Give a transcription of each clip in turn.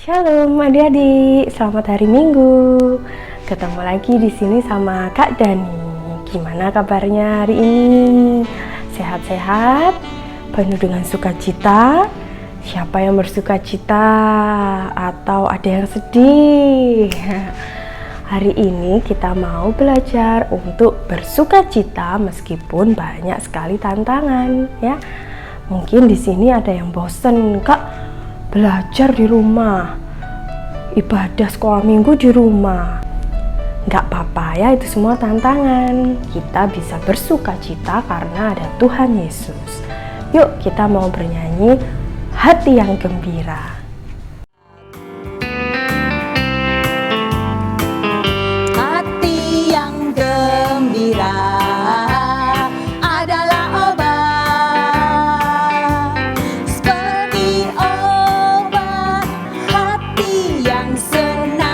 Shalom adik-adik, selamat hari Minggu. Ketemu lagi di sini sama Kak Dani. Gimana kabarnya hari ini? Sehat-sehat? Penuh dengan sukacita? Siapa yang bersukacita? Atau ada yang sedih? Hari ini kita mau belajar untuk bersukacita meskipun banyak sekali tantangan, ya. Mungkin di sini ada yang bosen, Kak. Belajar di rumah, ibadah sekolah minggu di rumah. Nggak apa-apa ya, itu semua tantangan. Kita bisa bersukacita karena ada Tuhan Yesus. Yuk kita mau bernyanyi hati yang gembira. Hati yang gembira adalah obat, seperti obat hati yang senang.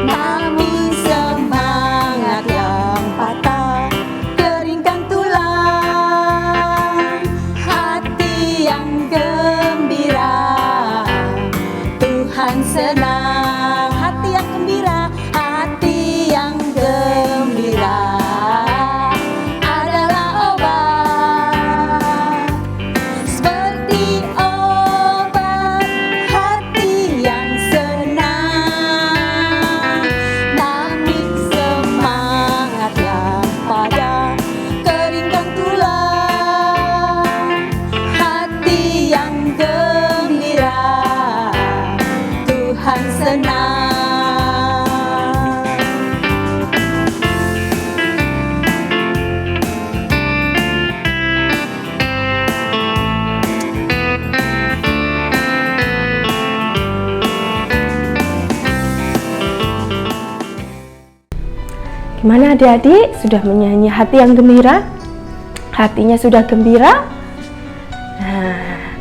Namun semangat yang patah keringkan tulang. Hati yang gembira Tuhan senang. Hati yang gembira, hati yang gembira adalah obat, seperti obat hati yang senang. Namun semangat yang pada keringkan tulang. Hati yang gembira Tuhan senang. Gimana adik-adik? Sudah menyanyi hati yang gembira? Hatinya sudah gembira? Nah,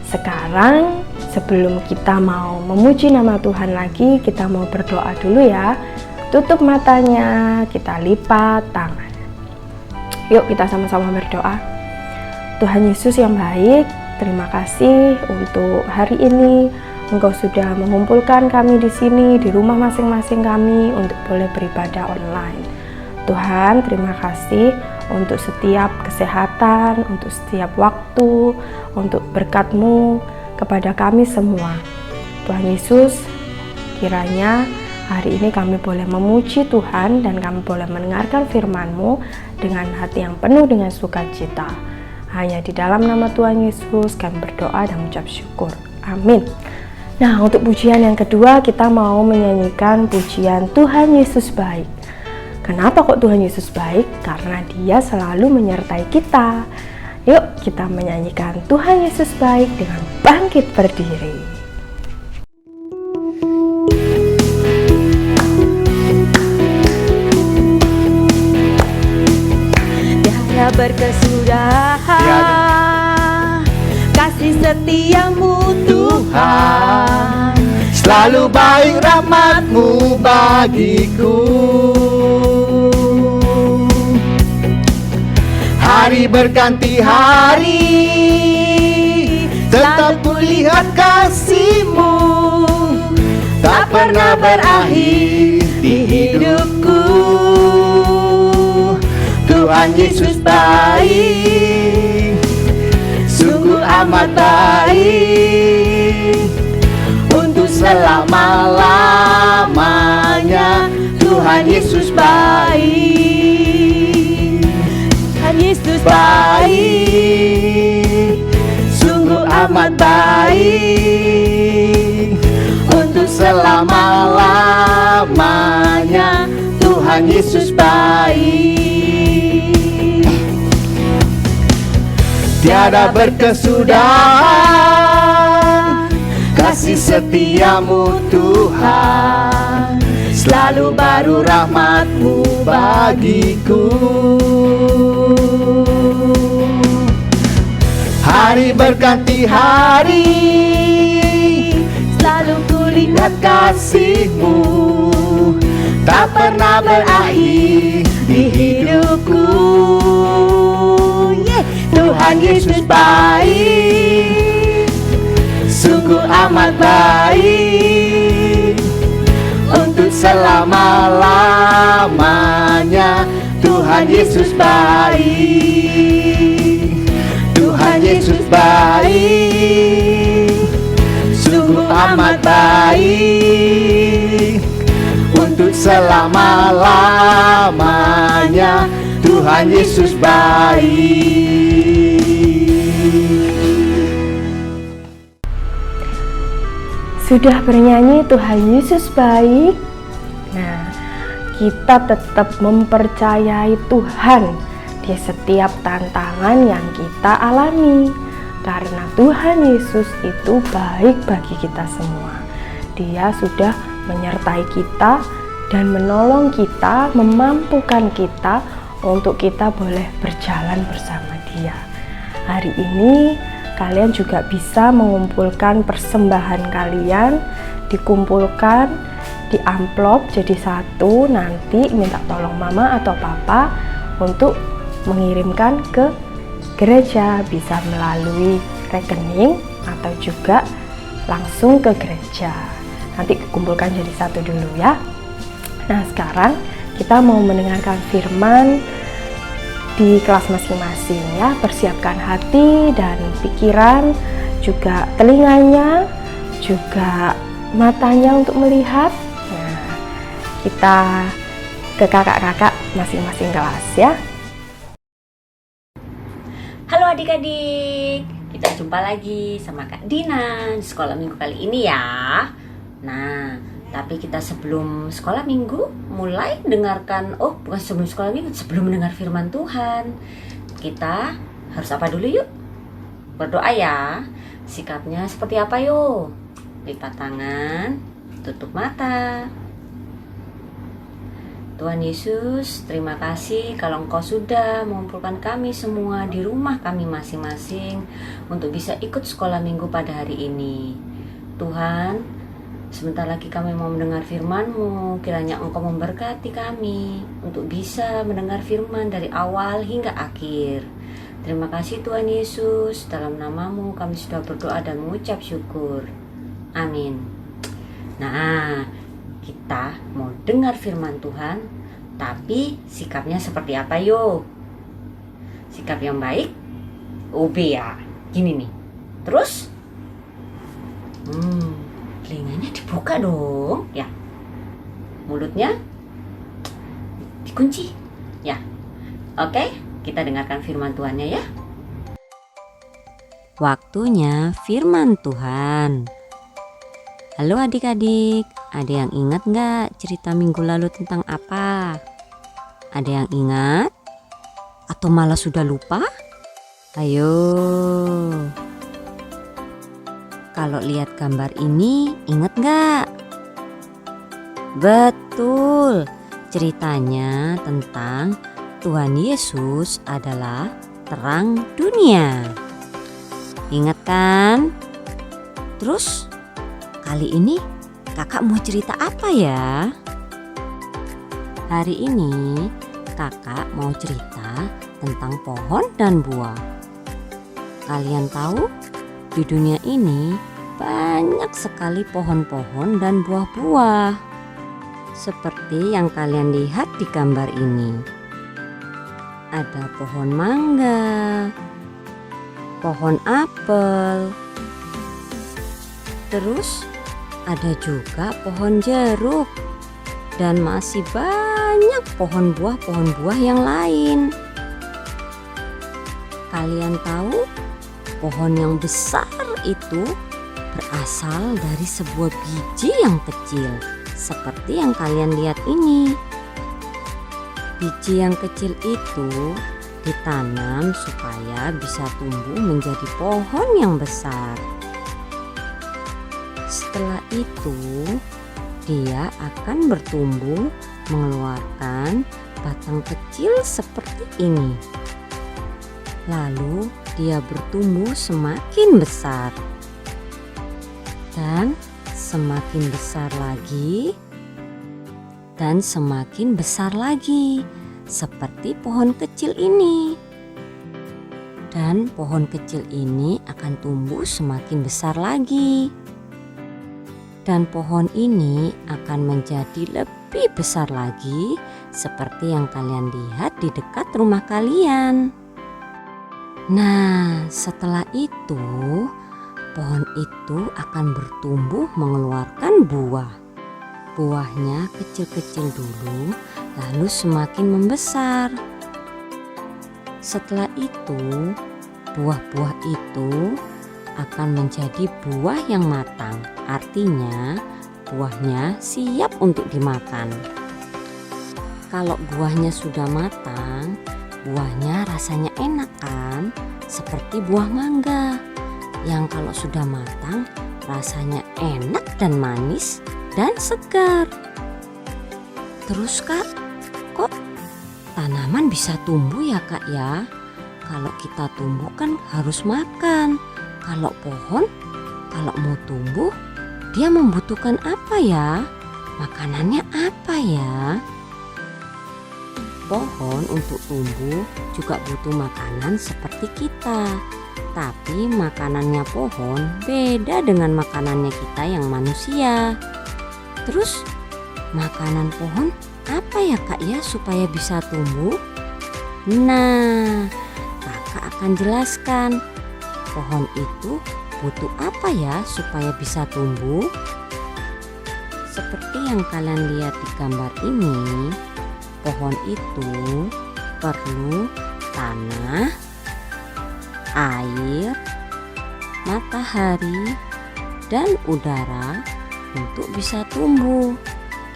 sekarang sebelum kita mau memuji nama Tuhan lagi, kita mau berdoa dulu ya. Tutup matanya, kita lipat tangan. Yuk kita sama-sama berdoa. Tuhan Yesus yang baik, terima kasih untuk hari ini. Engkau sudah mengumpulkan kami di sini, di rumah masing-masing kami untuk boleh beribadah online. Tuhan, terima kasih untuk setiap kesehatan, untuk setiap waktu, untuk berkat-Mu kepada kami semua. Tuhan Yesus, kiranya hari ini kami boleh memuji Tuhan dan kami boleh mendengarkan firman-Mu dengan hati yang penuh dengan sukacita. Hanya di dalam nama Tuhan Yesus kami berdoa dan mengucap syukur. Amin. Nah, untuk pujian yang kedua kita mau menyanyikan pujian Tuhan Yesus baik. Kenapa kok Tuhan Yesus baik? Karena Dia selalu menyertai kita. Yuk kita menyanyikan Tuhan Yesus baik dengan bangkit berdiri. Tiada berkesudahan kasih setiamu Tuhan, Selalu baik rahmat-Mu bagiku. Hari berganti hari, tetap kulihat kasih-Mu, tak pernah berakhir di hidupku. Tuhan Yesus baik, sungguh amat baik. Untuk selama-lamanya Tuhan Yesus baik. Tuhan Yesus Baik, sungguh amat baik. Untuk selama-lamanya Tuhan Yesus baik. Tiada berkesudahan kasih setiamu Tuhan, selalu baru rahmat-Mu bagiku. Hari berganti hari, selalu kulihat kasih-Mu, tak pernah berakhir di hidupku. Tuhan Yesus baik, sungguh sungguh amat baik. Untuk selama-lamanya Tuhan Yesus baik. Tuhan Yesus baik, sungguh amat baik. Untuk selama-lamanya Tuhan Yesus baik. Sudah bernyanyi Tuhan Yesus baik. Nah, kita tetap mempercayai Tuhan di setiap tantangan yang kita alami, karena Tuhan Yesus itu baik bagi kita semua. Dia sudah menyertai kita dan menolong kita, memampukan kita untuk kita boleh berjalan bersama Dia. Hari ini kalian juga bisa mengumpulkan persembahan kalian, dikumpulkan di amplop jadi satu, nanti minta tolong mama atau papa untuk mengirimkan ke gereja, bisa melalui rekening atau juga langsung ke gereja. Nanti kumpulkan jadi satu dulu ya. Nah, sekarang kita mau mendengarkan firman di kelas masing-masing ya. Persiapkan hati dan pikiran, juga telinganya, juga matanya untuk melihat. Nah, kita ke kakak-kakak masing-masing kelas ya. Halo adik-adik, kita jumpa lagi sama Kak Dina di sekolah minggu kali ini ya. Nah, tapi kita sebelum sekolah minggu mulai dengarkan, bukan sebelum sekolah minggu, sebelum mendengar firman Tuhan, kita harus apa dulu yuk? Berdoa ya. Sikapnya seperti apa yuk? Lipat tangan, tutup mata. Tuhan Yesus, terima kasih kalau Engkau sudah mengumpulkan kami semua di rumah kami masing-masing untuk bisa ikut sekolah minggu pada hari ini. Tuhan, sebentar lagi kami mau mendengar firman-Mu, kiranya Engkau memberkati kami untuk bisa mendengar firman dari awal hingga akhir. Terima kasih Tuhan Yesus, dalam nama-Mu kami sudah berdoa dan mengucap syukur. Amin. Nah, kita mau dengar firman Tuhan, tapi sikapnya seperti apa yo? Sikap yang baik, OB ya, gini nih. Terus, telinganya dibuka dong, ya. Mulutnya dikunci, ya. Oke, kita dengarkan firman Tuhannya ya. Waktunya firman Tuhan. Halo adik-adik, ada yang ingat nggak cerita minggu lalu tentang apa? Ada yang ingat? Atau malah sudah lupa? Ayo. Kalau lihat gambar ini, ingat nggak? Betul, ceritanya tentang Tuhan Yesus adalah terang dunia. Ingat kan? Terus, kali ini kakak mau cerita apa ya? Hari ini kakak mau cerita tentang pohon dan buah. Kalian tahu, di dunia ini banyak sekali pohon-pohon dan buah-buah. Seperti yang kalian lihat di gambar ini. Ada pohon mangga, pohon apel, terus ada juga pohon jeruk, dan masih banyak pohon buah yang lain. Kalian tahu, pohon yang besar itu berasal dari sebuah biji yang kecil, seperti yang kalian lihat ini. Biji yang kecil itu ditanam supaya bisa tumbuh menjadi pohon yang besar. Setelah itu, dia akan bertumbuh mengeluarkan batang kecil seperti ini. Lalu dia bertumbuh semakin besar. Dan semakin besar lagi. Dan semakin besar lagi. Seperti pohon kecil ini. Dan pohon kecil ini akan tumbuh semakin besar lagi. Dan pohon ini akan menjadi lebih besar lagi seperti yang kalian lihat di dekat rumah kalian. Nah, setelah itu pohon itu akan bertumbuh mengeluarkan buah. Buahnya kecil-kecil dulu, lalu semakin membesar. Setelah itu, buah-buah itu akan menjadi buah yang matang. Artinya, buahnya siap untuk dimakan. Kalau buahnya sudah matang, buahnya rasanya enak kan? Seperti buah mangga yang kalau sudah matang rasanya enak dan manis dan segar. Terus Kak, kok tanaman bisa tumbuh ya Kak ya? Kalau kita tumbuh kan harus makan. Kalau pohon, kalau mau tumbuh, dia membutuhkan apa ya? Makanannya apa ya? Pohon untuk tumbuh juga butuh makanan seperti kita. Tapi makanannya pohon beda dengan makanannya kita yang manusia. Terus makanan pohon apa ya Kak ya supaya bisa tumbuh? Nah, Kakak akan jelaskan. Pohon itu butuh apa ya supaya bisa tumbuh? Seperti yang kalian lihat di gambar ini, pohon itu perlu tanah, air, matahari, dan udara untuk bisa tumbuh.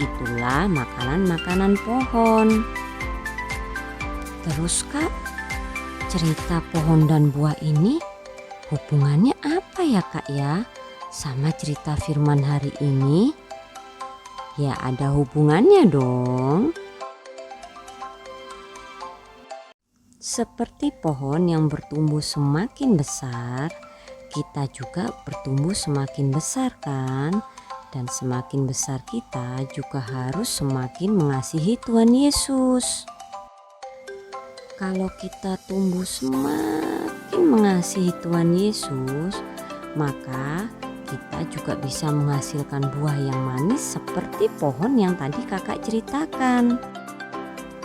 Itulah makanan-makanan pohon. Terus Kak, cerita pohon dan buah ini hubungannya apa ya Kak ya sama cerita firman hari ini? Ya ada hubungannya dong. Seperti pohon yang bertumbuh semakin besar, kita juga bertumbuh semakin besar kan? Dan semakin besar kita juga harus semakin mengasihi Tuhan Yesus. Kalau kita tumbuh semakin mengasihi Tuhan Yesus, maka kita juga bisa menghasilkan buah yang manis seperti pohon yang tadi Kakak ceritakan.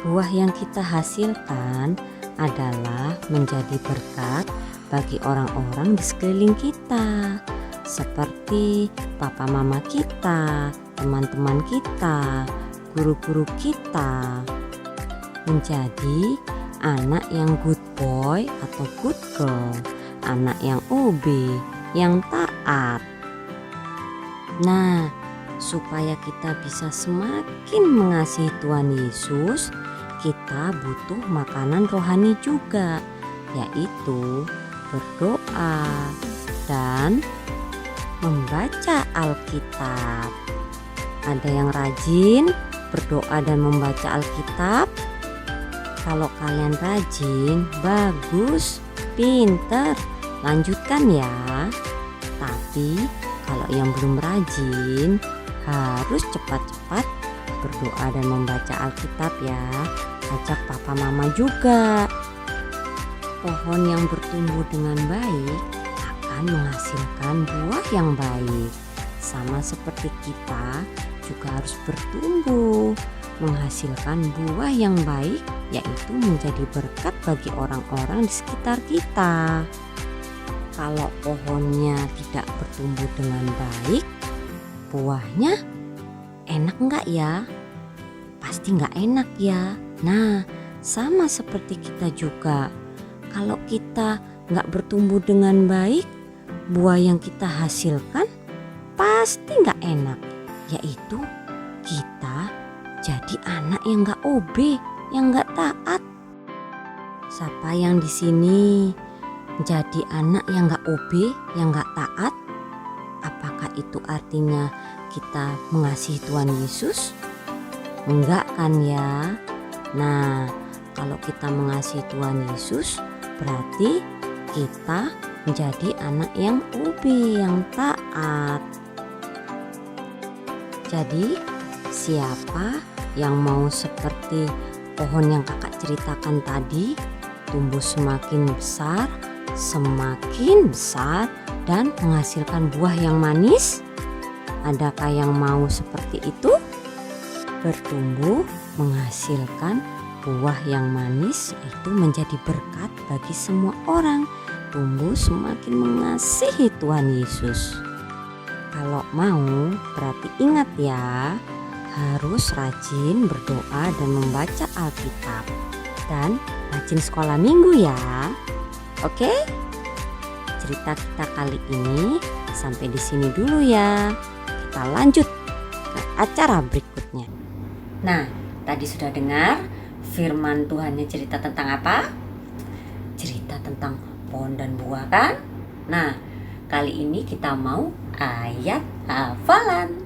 Buah yang kita hasilkan adalah menjadi berkat bagi orang-orang di sekeliling kita, seperti papa mama kita, teman-teman kita, guru-guru kita. Menjadi anak yang good boy atau good girl, anak yang OB, yang taat. Nah, supaya kita bisa semakin mengasihi Tuhan Yesus, kita butuh makanan rohani juga, yaitu berdoa dan membaca Alkitab. Ada yang rajin berdoa dan membaca Alkitab? Kalau kalian rajin, bagus, pinter, lanjutkan ya. Tapi kalau yang belum rajin, harus cepat-cepat berdoa dan membaca Alkitab ya. Ajak papa mama juga. Pohon yang bertumbuh dengan baik akan menghasilkan buah yang baik. Sama seperti kita juga harus bertumbuh, menghasilkan buah yang baik, yaitu menjadi berkat bagi orang-orang di sekitar kita. Kalau pohonnya tidak bertumbuh dengan baik, buahnya enak enggak ya? Pasti enggak enak ya. Nah, sama seperti kita juga. Kalau kita enggak bertumbuh dengan baik, buah yang kita hasilkan pasti enggak enak. Yaitu kita jadi anak yang enggak OB, yang enggak taat. Siapa yang di sini jadi anak yang enggak OB, yang enggak taat? Apakah itu artinya kita mengasihi Tuhan Yesus? Enggak kan ya? Nah, kalau kita mengasihi Tuhan Yesus, berarti kita menjadi anak yang OB, yang taat. Jadi, siapa yang mau seperti pohon yang kakak ceritakan tadi, tumbuh semakin besar, semakin besar dan menghasilkan buah yang manis? Adakah yang mau seperti itu? Bertumbuh menghasilkan buah yang manis itu menjadi berkat bagi semua orang. Tumbuh semakin mengasihi Tuhan Yesus. Kalau mau, berarti ingat ya, harus rajin berdoa dan membaca Alkitab. Dan rajin sekolah minggu ya. Oke? Cerita kita kali ini sampai di sini dulu ya. Kita lanjut ke acara berikutnya. Nah, tadi sudah dengar firman Tuhannya cerita tentang apa? Cerita tentang pohon dan buah kan? Nah, kali ini kita mau ayat hafalan.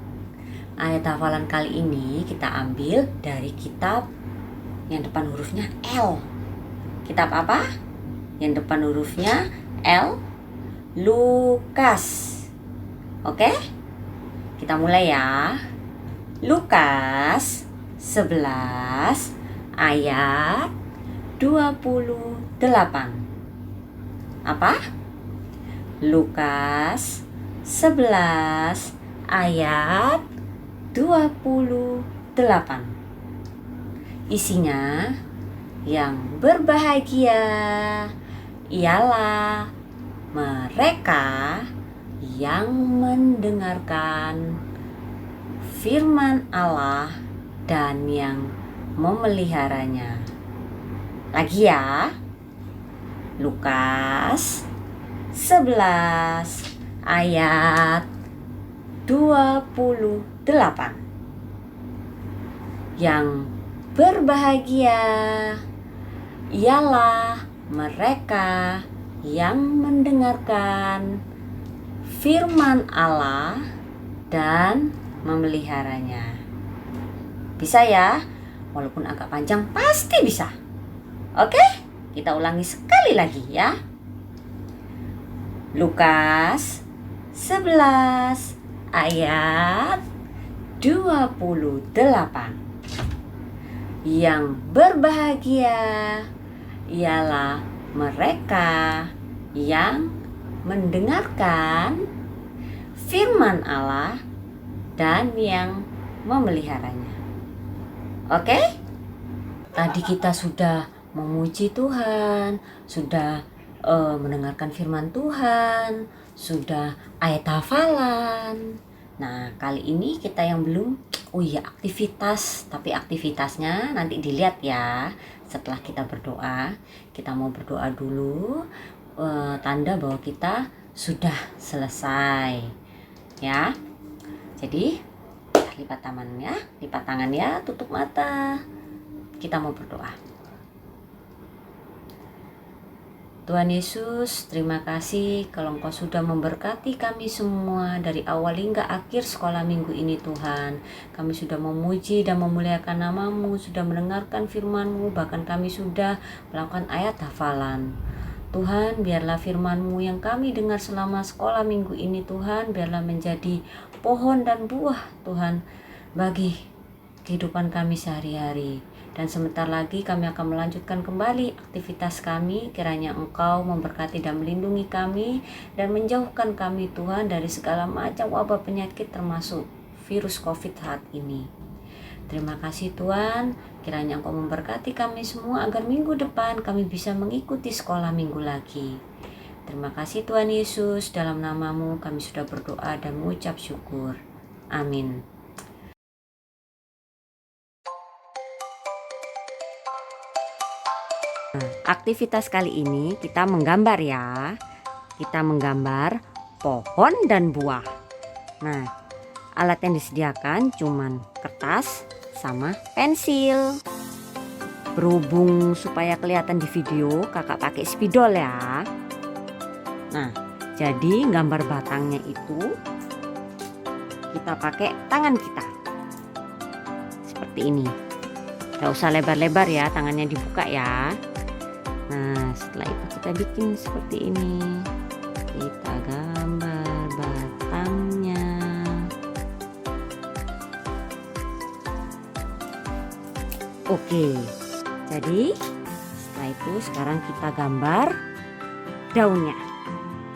Ayat hafalan kali ini kita ambil dari kitab yang depan hurufnya L. Kitab apa? Yang depan hurufnya L. Lukas. Oke? Kita mulai ya. Lukas 11 ayat 28. Apa? Lukas 11 ayat 28. Isinya, yang berbahagia ialah mereka yang mendengarkan firman Allah dan yang memeliharanya. Lagi ya. Lukas 11 ayat 28. Yang berbahagia ialah mereka yang mendengarkan firman Allah dan memeliharanya. Bisa ya? Walaupun agak panjang pasti bisa. Oke? Kita ulangi sekali lagi ya. Lukas 11 ayat 28. Yang berbahagia ialah mereka yang mendengarkan firman Allah dan yang memeliharanya. Oke? Tadi kita sudah memuji Tuhan, sudah mendengarkan firman Tuhan, sudah ayat hafalan. Nah, kali ini kita yang belum, aktivitas. Tapi aktivitasnya nanti dilihat ya. Setelah kita berdoa, kita mau berdoa dulu, tanda bahwa kita sudah selesai. Ya. Jadi, lipat tangan ya, tutup mata. Kita mau berdoa. Tuhan Yesus, terima kasih kalau Engkau sudah memberkati kami semua dari awal hingga akhir sekolah minggu ini Tuhan. Kami sudah memuji dan memuliakan nama-Mu, sudah mendengarkan firman-Mu, bahkan kami sudah melakukan ayat hafalan. Tuhan, biarlah firman-Mu yang kami dengar selama sekolah minggu ini Tuhan, biarlah menjadi pohon dan buah Tuhan bagi kehidupan kami sehari-hari. Dan sebentar lagi kami akan melanjutkan kembali aktivitas kami. Kiranya Engkau memberkati dan melindungi kami dan menjauhkan kami Tuhan dari segala macam wabah penyakit termasuk virus COVID saat ini. Terima kasih Tuhan. Kiranya Engkau memberkati kami semua agar minggu depan kami bisa mengikuti sekolah minggu lagi. Terima kasih Tuhan Yesus. Dalam nama-Mu kami sudah berdoa dan mengucap syukur. Amin. Aktivitas kali ini kita menggambar ya. Kita menggambar pohon dan buah. Nah, alat yang disediakan cuman kertas sama pensil. Berhubung supaya kelihatan di video, kakak pakai spidol ya. Nah, jadi gambar batangnya itu kita pakai tangan kita. Seperti ini. Gak usah lebar-lebar ya, tangannya dibuka ya. Nah, setelah itu kita bikin seperti ini. Kita gambar batangnya. Oke. Jadi, setelah itu sekarang kita gambar daunnya,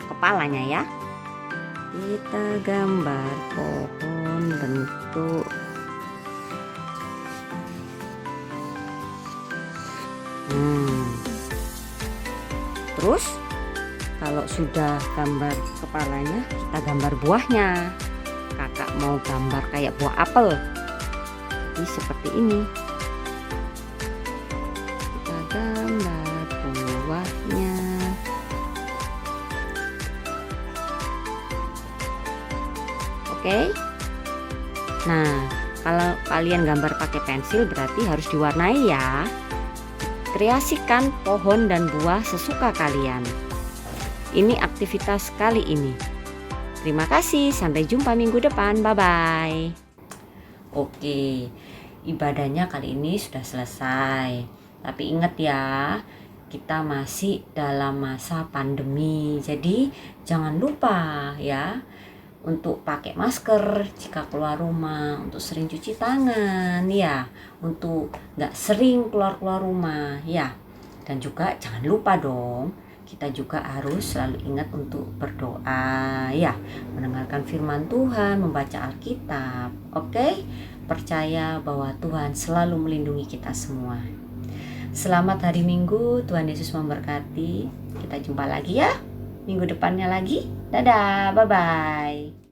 kepalanya ya. Kita gambar pohon bentuk terus kalau sudah gambar kepalanya, kita gambar buahnya. Kakak mau gambar kayak buah apel. Jadi seperti ini. Kita gambar buahnya. Oke. Nah, kalau kalian gambar pakai pensil berarti harus diwarnai ya. Kreasikan pohon dan buah sesuka kalian. Ini aktivitas kali ini. Terima kasih, sampai jumpa minggu depan. Bye-bye. Oke, ibadahnya kali ini sudah selesai. Tapi ingat ya, kita masih dalam masa pandemi. Jadi jangan lupa ya untuk pakai masker jika keluar rumah, untuk sering cuci tangan ya, untuk nggak sering keluar rumah ya. Dan juga jangan lupa dong, kita juga harus selalu ingat untuk berdoa ya, mendengarkan firman Tuhan, membaca Alkitab. Oke? Percaya bahwa Tuhan selalu melindungi kita semua. Selamat hari Minggu, Tuhan Yesus memberkati. Kita jumpa lagi ya minggu depannya lagi. Dadah, bye-bye.